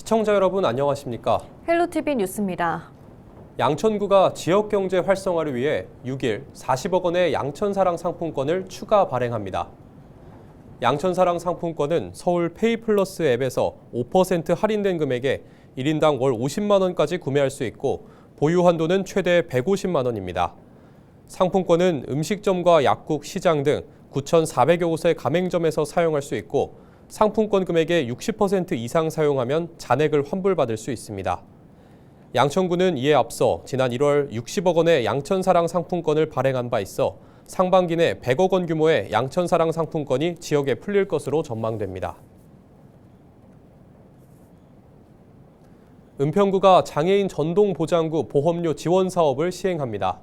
시청자 여러분 안녕하십니까? 헬로티비 뉴스입니다. 양천구가 지역경제 활성화를 위해 6일 40억 원의 양천사랑 상품권을 추가 발행합니다. 양천사랑 상품권은 서울 페이플러스 앱에서 5% 할인된 금액에 1인당 월 50만 원까지 구매할 수 있고 보유 한도는 최대 150만 원입니다. 상품권은 음식점과 약국, 시장 등 9,400여 곳의 가맹점에서 사용할 수 있고 상품권 금액의 60% 이상 사용하면 잔액을 환불받을 수 있습니다. 양천구는 이에 앞서 지난 1월 60억 원의 양천사랑 상품권을 발행한 바 있어 상반기 내 100억 원 규모의 양천사랑 상품권이 지역에 풀릴 것으로 전망됩니다. 은평구가 장애인 전동보장구 보험료 지원 사업을 시행합니다.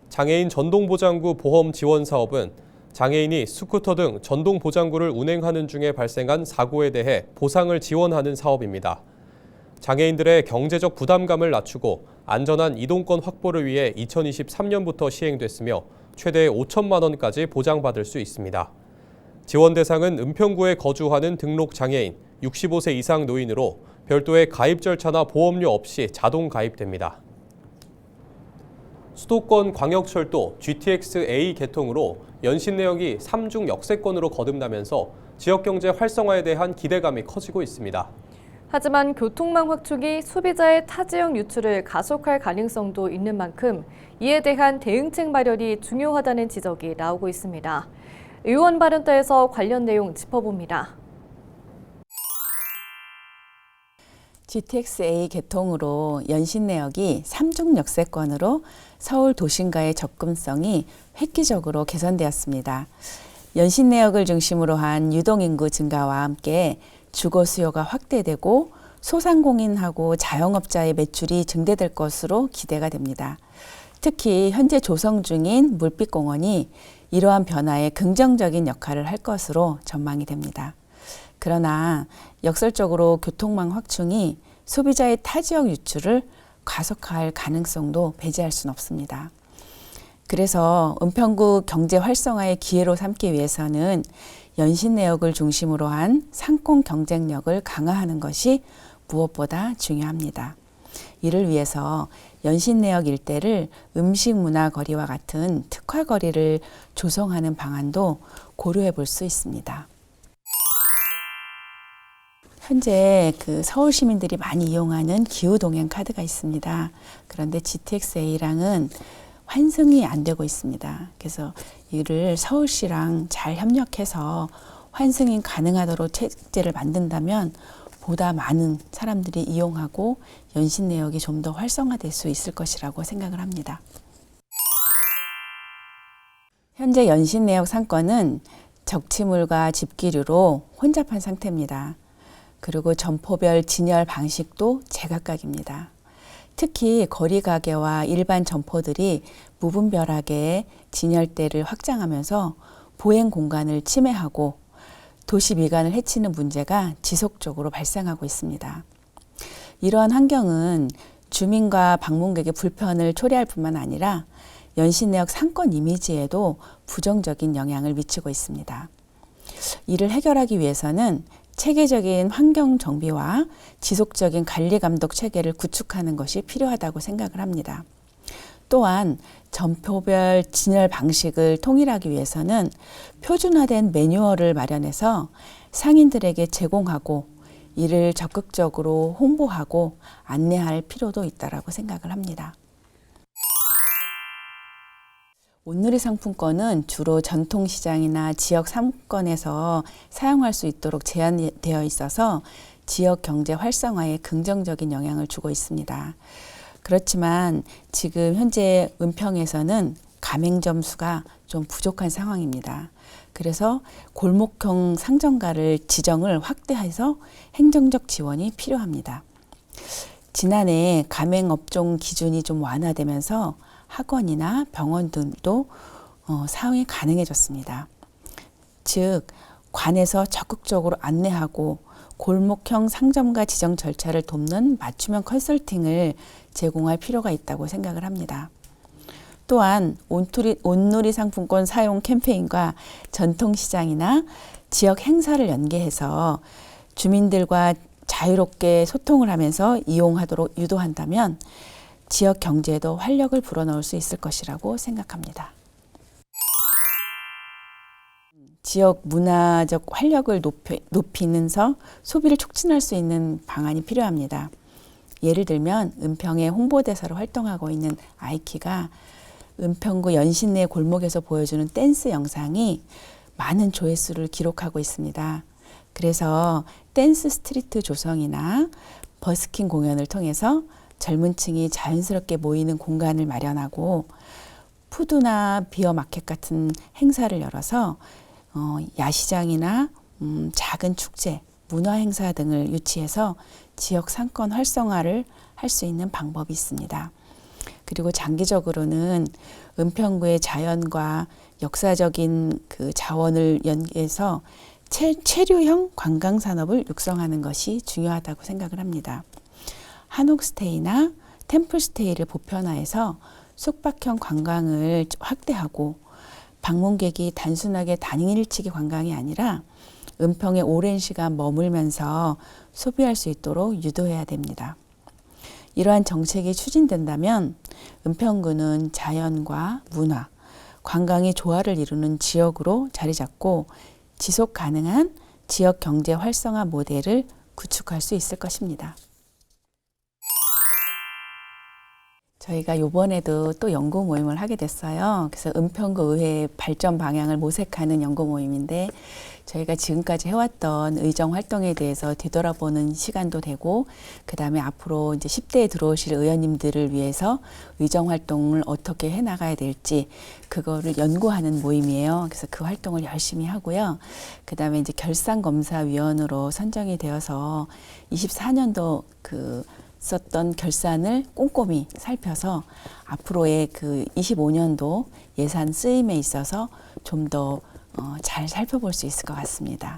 장애인 전동보장구 보험 지원 사업은 장애인이 스쿠터 등 전동보장구를 운행하는 중에 발생한 사고에 대해 보상을 지원하는 사업입니다. 장애인들의 경제적 부담감을 낮추고 안전한 이동권 확보를 위해 2023년부터 시행됐으며 최대 5천만 원까지 보장받을 수 있습니다. 지원 대상은 은평구에 거주하는 등록 장애인, 65세 이상 노인으로 별도의 가입 절차나 보험료 없이 자동 가입됩니다. 수도권 광역철도 GTX-A 개통으로 연신 내역이 3중 역세권으로 거듭나면서 지역경제 활성화에 대한 기대감이 커지고 있습니다. 하지만 교통망 확충이 소비자의 타지역 유출을 가속할 가능성도 있는 만큼 이에 대한 대응책 마련이 중요하다는 지적이 나오고 있습니다. 의원 발언대에서 관련 내용 짚어봅니다. GTX-A 개통으로 연신 내역이 3중 역세권으로 서울 도심과의 접근성이 획기적으로 개선되었습니다. 연신 내역을 중심으로 한 유동인구 증가와 함께 주거 수요가 확대되고 소상공인하고 자영업자의 매출이 증대될 것으로 기대가 됩니다. 특히 현재 조성 중인 물빛공원이 이러한 변화에 긍정적인 역할을 할 것으로 전망이 됩니다. 그러나 역설적으로 교통망 확충이 소비자의 타지역 유출을 가속화할 가능성도 배제할 수는 없습니다. 그래서 은평구 경제 활성화의 기회로 삼기 위해서는 연신 내역을 중심으로 한 상권 경쟁력을 강화하는 것이 무엇보다 중요합니다. 이를 위해서 연신 내역 일대를 음식 문화 거리와 같은 특화 거리를 조성하는 방안도 고려해 볼 수 있습니다. 현재 서울 시민들이 많이 이용하는 기후동행 카드가 있습니다. 그런데 GTX-A랑은 환승이 안 되고 있습니다. 그래서 이를 서울시랑 잘 협력해서 환승이 가능하도록 체제를 만든다면 보다 많은 사람들이 이용하고 연신 내역이 좀 더 활성화될 수 있을 것이라고 생각을 합니다. 현재 연신 내역 상권은 적치물과 집기류로 혼잡한 상태입니다. 그리고 점포별 진열 방식도 제각각입니다. 특히 거리 가게와 일반 점포들이 무분별하게 진열대를 확장하면서 보행 공간을 침해하고 도시 미관을 해치는 문제가 지속적으로 발생하고 있습니다. 이러한 환경은 주민과 방문객의 불편을 초래할 뿐만 아니라 연신 내역 상권 이미지에도 부정적인 영향을 미치고 있습니다. 이를 해결하기 위해서는 체계적인 환경 정비와 지속적인 관리 감독 체계를 구축하는 것이 필요하다고 생각을 합니다. 또한 점포별 진열 방식을 통일하기 위해서는 표준화된 매뉴얼을 마련해서 상인들에게 제공하고 이를 적극적으로 홍보하고 안내할 필요도 있다고 생각을 합니다. 온누리 상품권은 주로 전통시장이나 지역 상권에서 사용할 수 있도록 제한되어 있어서 지역 경제 활성화에 긍정적인 영향을 주고 있습니다. 그렇지만 지금 현재 은평에서는 가맹점 수가 좀 부족한 상황입니다. 그래서 골목형 상점가를 지정을 확대해서 행정적 지원이 필요합니다. 지난해 가맹업종 기준이 좀 완화되면서 학원이나 병원 등도 사용이 가능해졌습니다. 즉, 관에서 적극적으로 안내하고 골목형 상점가 지정 절차를 돕는 맞춤형 컨설팅을 제공할 필요가 있다고 생각을 합니다. 또한 온누리 상품권 사용 캠페인과 전통시장이나 지역 행사를 연계해서 주민들과 자유롭게 소통을 하면서 이용하도록 유도한다면 지역 경제에도 활력을 불어넣을 수 있을 것이라고 생각합니다. 지역 문화적 활력을 높이면서 소비를 촉진할 수 있는 방안이 필요합니다. 예를 들면 은평의 홍보대사로 활동하고 있는 아이키가 은평구 연신내 골목에서 보여주는 댄스 영상이 많은 조회수를 기록하고 있습니다. 그래서 댄스 스트리트 조성이나 버스킹 공연을 통해서 젊은 층이 자연스럽게 모이는 공간을 마련하고 푸드나 비어 마켓 같은 행사를 열어서 야시장이나 작은 축제, 문화 행사 등을 유치해서 지역 상권 활성화를 할 수 있는 방법이 있습니다. 그리고 장기적으로는 은평구의 자연과 역사적인 그 자원을 연계해서 체류형 관광 산업을 육성하는 것이 중요하다고 생각을 합니다. 한옥스테이나 템플스테이를 보편화해서 숙박형 관광을 확대하고 방문객이 단순하게 단일치기 관광이 아니라 은평에 오랜 시간 머물면서 소비할 수 있도록 유도해야 됩니다. 이러한 정책이 추진된다면 은평구는 자연과 문화, 관광의 조화를 이루는 지역으로 자리 잡고 지속 가능한 지역 경제 활성화 모델을 구축할 수 있을 것입니다. 저희가 이번에도 또 연구 모임을 하게 됐어요. 그래서 은평구 의회 발전 방향을 모색하는 연구 모임인데 저희가 지금까지 해왔던 의정 활동에 대해서 되돌아보는 시간도 되고 그다음에 앞으로 이제 10대에 들어오실 의원님들을 위해서 의정 활동을 어떻게 해나가야 될지 그거를 연구하는 모임이에요. 그래서 그 활동을 열심히 하고요. 그다음에 이제 결산검사위원으로 선정이 되어서 24년도 썼던 결산을 꼼꼼히 살펴서 앞으로의 그 25년도 예산 쓰임에 있어서 좀 더 잘 살펴볼 수 있을 것 같습니다.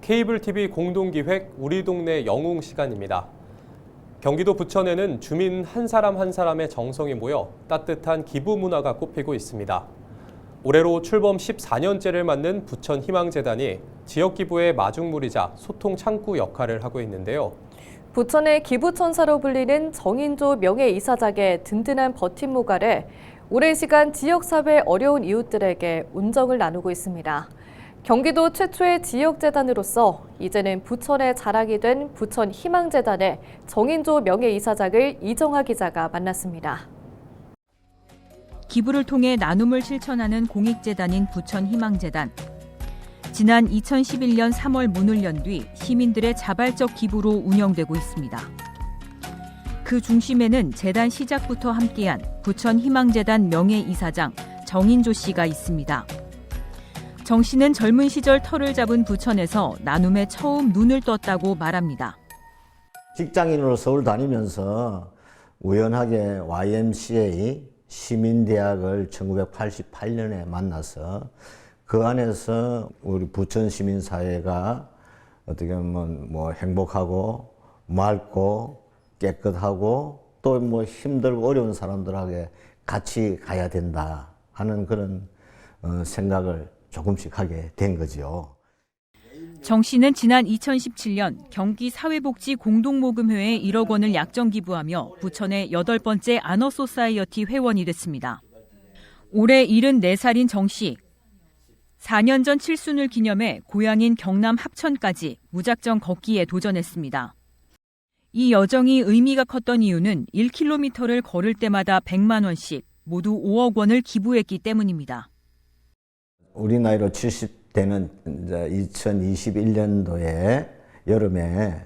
케이블 TV 공동기획 우리 동네 영웅 시간입니다. 경기도 부천에는 주민 한 사람 한 사람의 정성이 모여 따뜻한 기부 문화가 꽃피고 있습니다. 올해로 출범 14년째를 맞는 부천 희망재단이 지역 기부의 마중물이자 소통 창구 역할을 하고 있는데요. 부천의 기부천사로 불리는 정인조 명예이사장의 든든한 버팀목 아래 오랜 시간 지역사회 어려운 이웃들에게 운정을 나누고 있습니다. 경기도 최초의 지역재단으로서 이제는 부천의 자랑이 된 부천 희망재단의 정인조 명예이사장을 이정화 기자가 만났습니다. 기부를 통해 나눔을 실천하는 공익재단인 부천 희망재단. 지난 2011년 3월 문을 연 뒤 시민들의 자발적 기부로 운영되고 있습니다. 그 중심에는 재단 시작부터 함께한 부천 희망재단 명예이사장 정인조 씨가 있습니다. 정 씨는 젊은 시절 터를 잡은 부천에서 나눔에 처음 눈을 떴다고 말합니다. 직장인으로 서울 다니면서 우연하게 YMCA 시민대학을 1988년에 만나서 그 안에서 우리 부천 시민사회가 어떻게 보면 행복하고 맑고 깨끗하고 또 힘들고 어려운 사람들하고 같이 가야 된다 하는 그런 생각을 조금씩 하게 된 거죠. 정 씨는 지난 2017년 경기 사회복지공동모금회에 1억 원을 약정 기부하며 부천의 8번째 아너소사이어티 회원이 됐습니다. 올해 74살인 정 씨. 4년 전 칠순을 기념해 고향인 경남 합천까지 무작정 걷기에 도전했습니다. 이 여정이 의미가 컸던 이유는 1km를 걸을 때마다 100만 원씩 모두 5억 원을 기부했기 때문입니다. 우리 나이로 70대는 2021년도에 여름에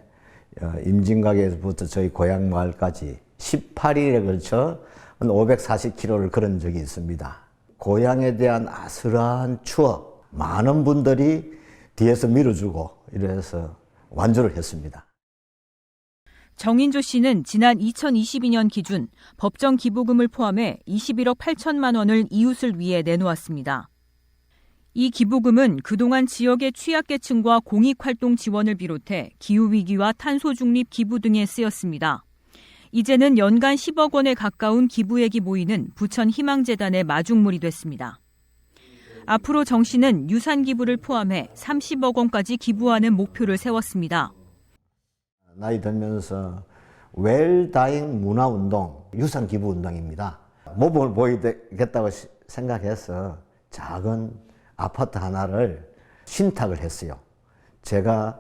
임진각에서부터 저희 고향 마을까지 18일에 걸쳐 한 540km를 걸은 적이 있습니다. 고향에 대한 아슬한 추억, 많은 분들이 뒤에서 밀어주고 이래서 완주를 했습니다. 정인조 씨는 지난 2022년 기준 법정 기부금을 포함해 21억 8천만 원을 이웃을 위해 내놓았습니다. 이 기부금은 그동안 지역의 취약계층과 공익활동 지원을 비롯해 기후위기와 탄소중립 기부 등에 쓰였습니다. 이제는 연간 10억 원에 가까운 기부액이 모이는 부천 희망재단의 마중물이 됐습니다. 앞으로 정 씨는 유산 기부를 포함해 30억 원까지 기부하는 목표를 세웠습니다. 나이 들면서 웰다잉 문화운동, 유산 기부 운동입니다. 모범을 보이겠다고 생각해서 작은 아파트 하나를 신탁을 했어요. 제가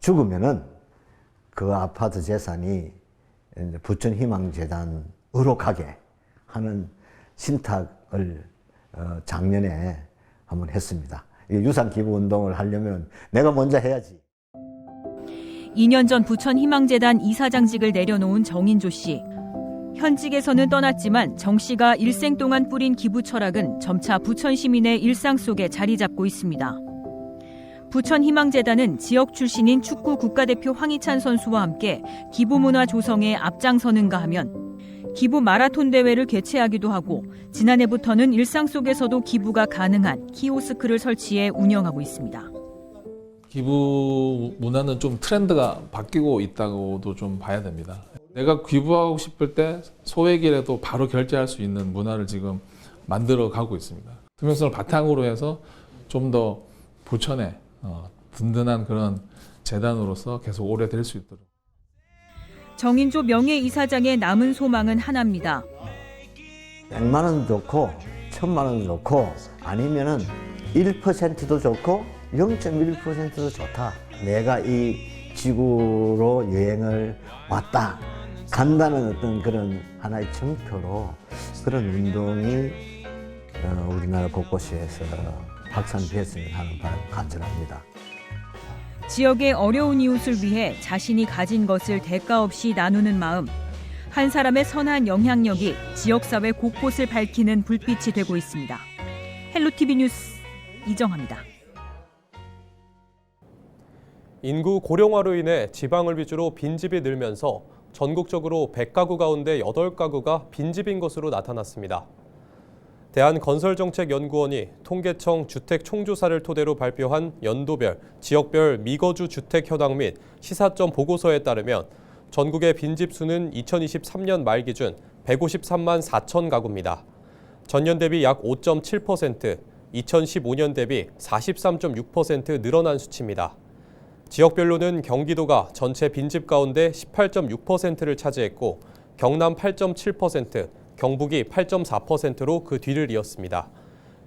죽으면은 그 아파트 재산이 부천 희망재단으로 가게 하는 신탁을 작년에 한번 했습니다. 유산 기부 운동을 하려면 내가 먼저 해야지. 2년 전 부천 희망재단 이사장직을 내려놓은 정인조 씨. 현직에서는 떠났지만 정 씨가 일생 동안 뿌린 기부 철학은 점차 부천 시민의 일상 속에 자리 잡고 있습니다. 부천 희망재단은 지역 출신인 축구 국가대표 황희찬 선수와 함께 기부 문화 조성에 앞장서는가 하면 기부 마라톤 대회를 개최하기도 하고 지난해부터는 일상 속에서도 기부가 가능한 키오스크를 설치해 운영하고 있습니다. 기부 문화는 좀 트렌드가 바뀌고 있다고도 좀 봐야 됩니다. 내가 기부하고 싶을 때 소액이라도 바로 결제할 수 있는 문화를 지금 만들어 가고 있습니다. 투명성을 바탕으로 해서 좀 더 부천에 든든한 그런 재단으로서 계속 오래 될 수 있도록. 정인조 명예이사장의 남은 소망은 하나입니다. 100만 원도 좋고 1000만 원도 좋고 아니면은 1%도 좋고 0.1%도 좋다. 내가 이 지구로 여행을 왔다. 간다는 어떤 그런 하나의 증표로 그런 운동이 우리나라 곳곳에서 확산되었으면 하는 바람을 간절합니다. 지역의 어려운 이웃을 위해 자신이 가진 것을 대가 없이 나누는 마음. 한 사람의 선한 영향력이 지역사회 곳곳을 밝히는 불빛이 되고 있습니다. 헬로티비 뉴스 이정화입니다. 인구 고령화로 인해 지방을 위주로 빈집이 늘면서 전국적으로 100가구 가운데 8가구가 빈집인 것으로 나타났습니다. 대한건설정책연구원이 통계청 주택총조사를 토대로 발표한 연도별, 지역별 미거주 주택 현황 및 시사점 보고서에 따르면 전국의 빈집 수는 2023년 말 기준 153만 4천 가구입니다. 전년 대비 약 5.7%, 2015년 대비 43.6% 늘어난 수치입니다. 지역별로는 경기도가 전체 빈집 가운데 18.6%를 차지했고 경남 8.7%, 경북이 8.4%로 그 뒤를 이었습니다.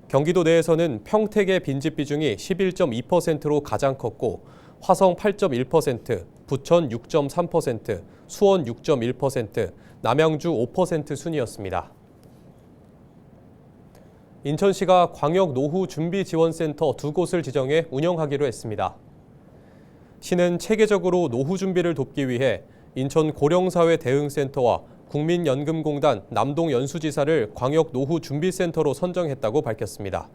경기도 내에서는 평택의 빈집 비중이 11.2%로 가장 컸고 화성 8.1%, 부천 6.3%, 수원 6.1%, 남양주 5% 순이었습니다. 인천시가 광역 노후 준비 지원센터 2곳을 지정해 운영하기로 했습니다. 시는 체계적으로 노후 준비를 돕기 위해 인천 고령사회 대응센터와 국민연금공단 남동연수지사를 광역 노후 준비센터로 선정했다고 밝혔습니다.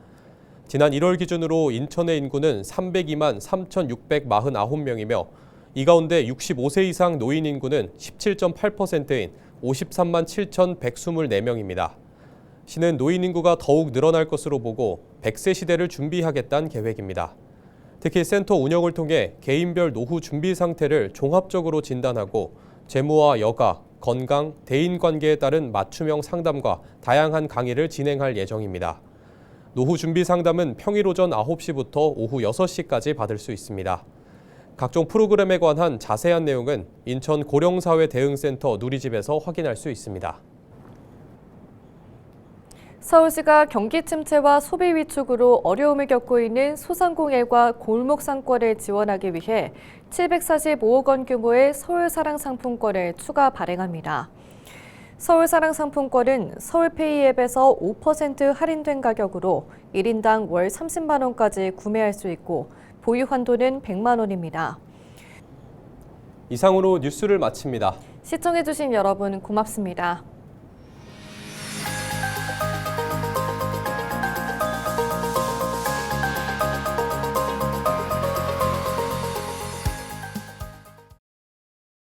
지난 1월 기준으로 인천의 인구는 302만 3,649명이며 이 가운데 65세 이상 노인 인구는 17.8%인 53만 7,124명입니다. 시는 노인 인구가 더욱 늘어날 것으로 보고 100세 시대를 준비하겠다는 계획입니다. 특히 센터 운영을 통해 개인별 노후 준비 상태를 종합적으로 진단하고 재무와 여가, 건강, 대인관계에 따른 맞춤형 상담과 다양한 강의를 진행할 예정입니다. 노후 준비 상담은 평일 오전 9시부터 오후 6시까지 받을 수 있습니다. 각종 프로그램에 관한 자세한 내용은 인천 고령사회 대응센터 누리집에서 확인할 수 있습니다. 서울시가 경기 침체와 소비 위축으로 어려움을 겪고 있는 소상공인과 골목 상권을 지원하기 위해 745억 원 규모의 서울사랑 상품권을 추가 발행합니다. 서울사랑 상품권은 서울페이 앱에서 5% 할인된 가격으로 1인당 월 30만 원까지 구매할 수 있고 보유 한도는 100만 원입니다. 이상으로 뉴스를 마칩니다. 시청해주신 여러분 고맙습니다.